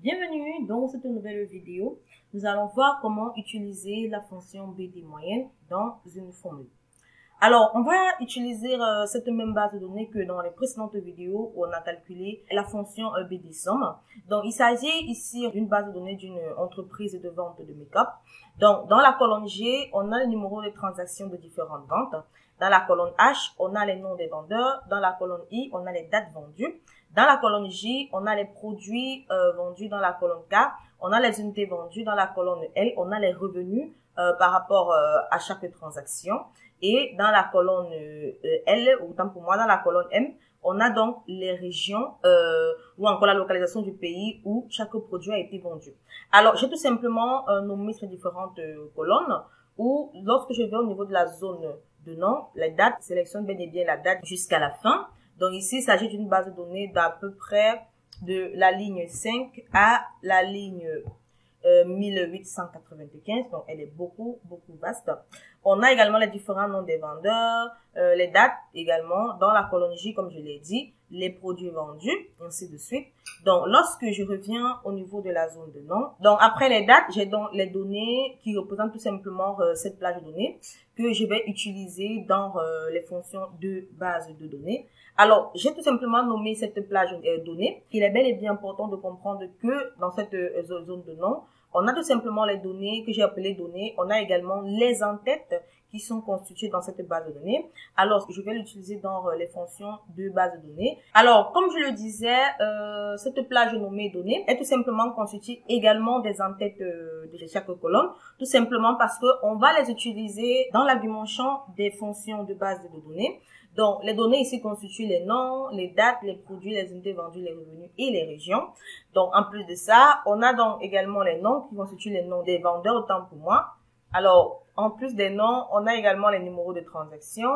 Bienvenue dans cette nouvelle vidéo. Nous allons voir comment utiliser la fonction BD moyenne dans une formule. Alors, on va utiliser cette même base de données que dans les précédentes vidéos où on a calculé la fonction BD somme. Donc, il s'agit ici d'une base de données d'une entreprise de vente de make-up. Donc, dans la colonne G, on a le numéro de transactions de différentes ventes. Dans la colonne H, on a les noms des vendeurs. Dans la colonne I, on a les dates vendues. Dans la colonne J, on a les produits vendus. Dans la colonne K, on a les unités vendues. Dans la colonne L, on a les revenus par rapport à chaque transaction. Et dans la colonne L, ou autant pour moi, dans la colonne M, on a donc les régions ou encore la localisation du pays où chaque produit a été vendu. Alors, j'ai tout simplement nommé ces différentes colonnes où, lorsque je vais au niveau de la zone de nom, les dates sélectionnent bien et bien la date jusqu'à la fin. Donc ici, il s'agit d'une base de données d'à peu près de la ligne 5 à la ligne 1895. Donc elle est beaucoup vaste. On a également les différents noms des vendeurs, les dates également dans la colonne J, comme je l'ai dit, les produits vendus, ainsi de suite. Donc lorsque je reviens au niveau de la zone de nom, donc après les dates, j'ai donc les données qui représentent tout simplement cette plage de données que je vais utiliser dans les fonctions de base de données. Alors, j'ai tout simplement nommé cette plage de données. Il est bel et bien important de comprendre que dans cette zone de nom, on a tout simplement les données que j'ai appelées données. On a également les en-têtes qui sont constituées dans cette base de données. Alors, je vais l'utiliser dans les fonctions de base de données. Alors, comme je le disais, cette plage nommée données est tout simplement constituée également des en-têtes de chaque colonne, tout simplement parce que on va les utiliser dans l'argument champ des fonctions de base de données. Donc, les données ici constituent les noms, les dates, les produits, les unités vendues, les revenus et les régions. Donc, en plus de ça, on a donc également les noms qui constituent les noms des vendeurs, autant pour moi. Alors, en plus des noms, on a également les numéros de transaction.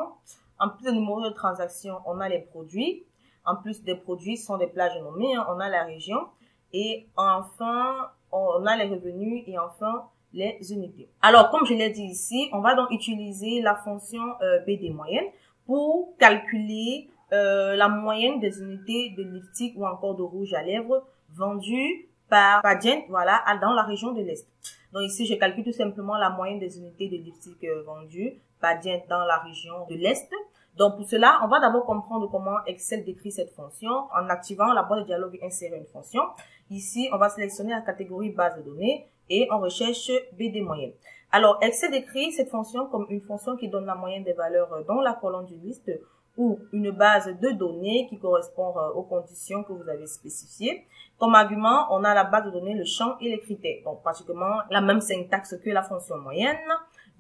En plus des numéros de transaction, on a les produits. En plus des produits, ce sont des plages nommées, hein, on a la région. Et enfin, on a les revenus et enfin, les unités. Alors, comme je l'ai dit ici, on va donc utiliser la fonction BD moyenne pour calculer la moyenne des unités de lipstick ou encore de rouge à lèvres vendues par Diane, voilà, dans la région de l'Est. Donc ici, je calcule tout simplement la moyenne des unités de lipstick vendues par Diane dans la région de l'Est. Donc pour cela, on va d'abord comprendre comment Excel décrit cette fonction en activant la boîte de dialogue et insérer une fonction. Ici, on va sélectionner la catégorie base de données et on recherche BD moyenne. Alors, Excel décrit cette fonction comme une fonction qui donne la moyenne des valeurs dans la colonne d'une liste ou une base de données qui correspond aux conditions que vous avez spécifiées. Comme argument, on a la base de données, le champ et les critères. Donc, pratiquement la même syntaxe que la fonction moyenne.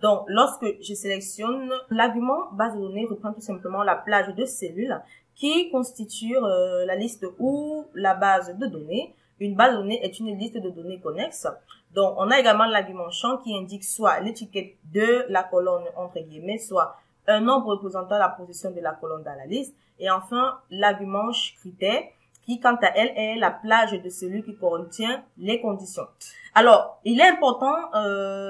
Donc, lorsque je sélectionne l'argument base de données, reprend tout simplement la plage de cellules qui constitue la liste ou la base de données. Une base de données est une liste de données connexes. Donc, on a également l'argument champ qui indique soit l'étiquette de la colonne entre guillemets, soit un nombre représentant la position de la colonne dans la liste. Et enfin, l'argument critère qui, quant à elle, est la plage de celui qui contient les conditions. Alors, il est important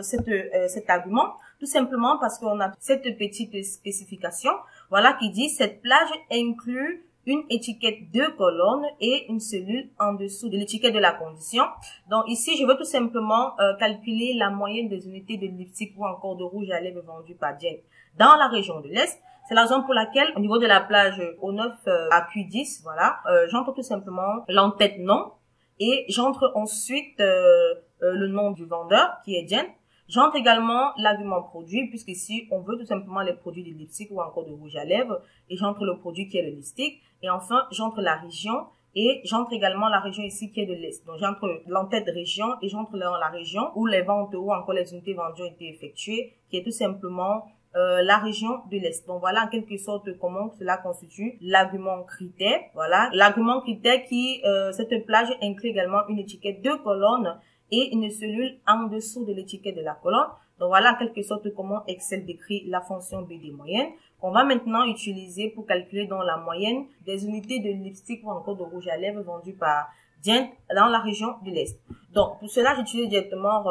cet argument, tout simplement parce qu'on a cette petite spécification, voilà, qui dit cette plage inclut une étiquette de colonne et une cellule en dessous de l'étiquette de la condition. Donc ici, je veux tout simplement calculer la moyenne des unités de lipstick ou encore de rouge à lèvres vendues par Diane dans la région de l'Est. C'est la raison pour laquelle, au niveau de la plage O9 à Q10, voilà, j'entre tout simplement l'en-tête nom et j'entre ensuite le nom du vendeur qui est Diane. J'entre également l'argument produit, puisqu'ici, on veut tout simplement les produits de lipstick ou encore de rouge à lèvres. Et j'entre le produit qui est le lipstick. Et enfin, j'entre la région. Et j'entre également la région ici qui est de l'Est. Donc, j'entre l'en-tête région et j'entre dans la région où les ventes ou encore les unités vendues ont été effectuées, qui est tout simplement la région de l'Est. Donc, voilà en quelque sorte comment cela constitue l'argument critère. Voilà, l'argument critère qui, cette plage inclut également une étiquette de colonne et une cellule en dessous de l'étiquette de la colonne. Donc voilà en quelque sorte comment Excel décrit la fonction BD moyenne. On va maintenant utiliser pour calculer dans la moyenne des unités de lipstick ou encore de rouge à lèvres vendues par Diane dans la région de l'Est. Donc pour cela, j'utilise directement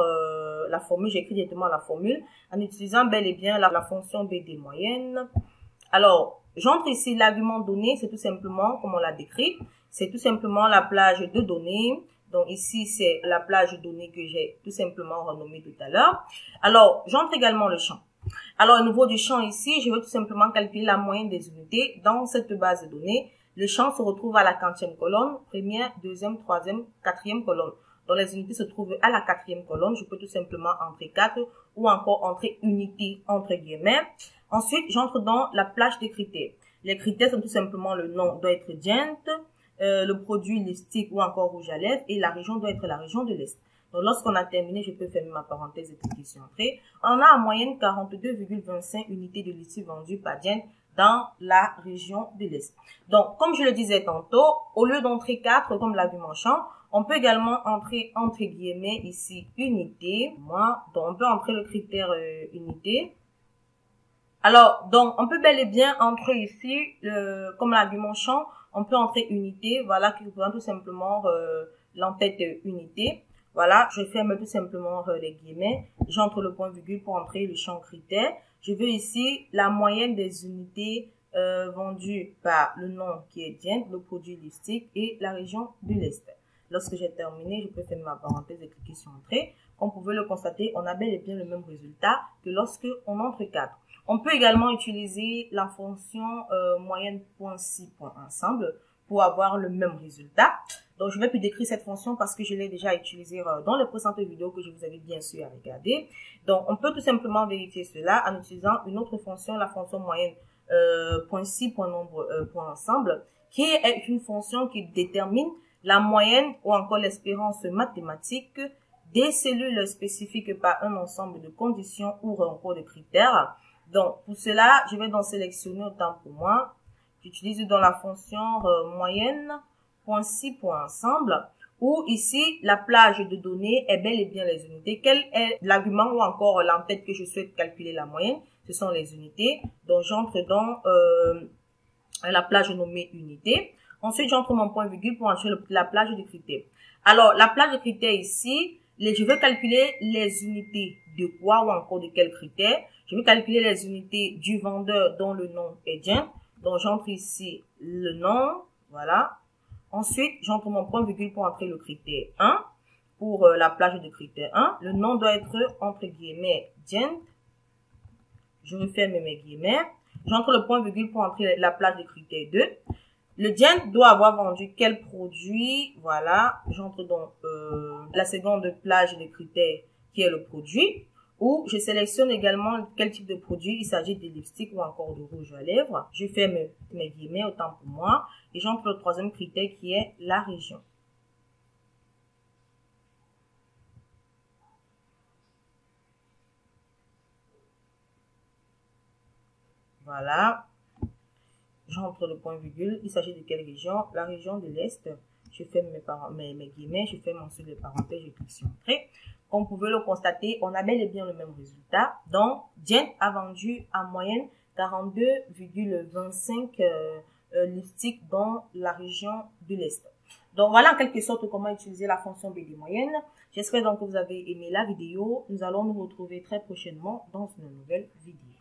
la formule, j'écris directement la formule en utilisant bel et bien la fonction BD moyenne. Alors, j'entre ici l'argument donné, c'est tout simplement, comme on l'a décrit, c'est tout simplement la plage de données. Donc ici, c'est la plage de données que j'ai tout simplement renommée tout à l'heure. Alors, j'entre également le champ. Alors, au niveau du champ ici, je vais tout simplement calculer la moyenne des unités dans cette base de données. Le champ se retrouve à la 40e colonne, première, deuxième, troisième, quatrième colonne. Donc, les unités se trouvent à la 4e colonne. Je peux tout simplement entrer 4 ou encore entrer unité entre guillemets. Ensuite, j'entre dans la plage des critères. Les critères sont tout simplement le nom doit être Gent, le produit listique ou encore rouge à lèvres et la région doit être la région de l'Est. Donc, lorsqu'on a terminé, je peux fermer ma parenthèse et cliquer sur entrée. On a en moyenne 42,25 unités de listique vendues par Gent dans la région de l'Est. Donc, comme je le disais tantôt, au lieu d'entrer 4 comme l'a vu mon champ, on peut également entrer entre guillemets ici unité. Donc on peut entrer le critère unité. Alors, donc on peut bel et bien entrer ici, comme l'argument champ, on peut entrer unité, voilà, qui représente tout simplement l'entête unité. Voilà, je ferme tout simplement les guillemets. J'entre le point virgule pour entrer le champ critère. Je veux ici la moyenne des unités vendues par le nom qui est Gent, le produit listique et la région de l'Est. Lorsque j'ai terminé, je peux fermer ma parenthèse et cliquer sur entrée. Comme vous pouvez le constater, on a bel et bien le même résultat que lorsque on entre 4. On peut également utiliser la fonction moyenne.si.ensemble pour avoir le même résultat. Donc, je vais plus décrire cette fonction parce que je l'ai déjà utilisée dans les précédentes vidéos que je vous avais bien sûr à regarder. Donc, on peut tout simplement vérifier cela en utilisant une autre fonction, la fonction moyenne.si.nombre.ensemble, qui est une fonction qui détermine la moyenne ou encore l'espérance mathématique des cellules spécifiques par un ensemble de conditions ou encore de critères. Donc, pour cela, je vais donc sélectionner autant pour moi. J'utilise dans la fonction moyenne.si.ensemble où ici, la plage de données est bel et bien les unités. Quel est l'argument ou encore l'entête que je souhaite calculer la moyenne? Ce sont les unités. Donc, j'entre dans la plage nommée unité. Ensuite, j'entre mon point virgule pour entrer la plage de critères. Alors, la plage de critères ici, je vais calculer les unités de quoi ou encore de quel critère. Je vais calculer les unités du vendeur dont le nom est Gent. Donc, j'entre ici le nom. Voilà. Ensuite, j'entre mon point virgule pour entrer le critère 1. Pour la plage de critère 1, le nom doit être entre guillemets Gent. Je referme mes guillemets. J'entre le point virgule pour entrer la plage de critère 2. Le Gent doit avoir vendu quel produit? Voilà, j'entre dans la seconde plage de critères qui est le produit. Où je sélectionne également quel type de produit. Il s'agit de lipstick ou encore de rouge à lèvres. Je ferme mes guillemets autant pour moi. Et j'entre le troisième critère qui est la région. Voilà. J'entre le point virgule. Il s'agit de quelle région? La région de l'Est. Je ferme mes guillemets. Je ferme ensuite les parenthèses. Je clique sur entrée. Comme vous pouvez le constater, on a bel et bien le même résultat. Donc, Gent a vendu en moyenne 42,25 lipsticks dans la région de l'Est. Donc, voilà en quelque sorte comment utiliser la fonction BD moyenne. J'espère donc que vous avez aimé la vidéo. Nous allons nous retrouver très prochainement dans une nouvelle vidéo.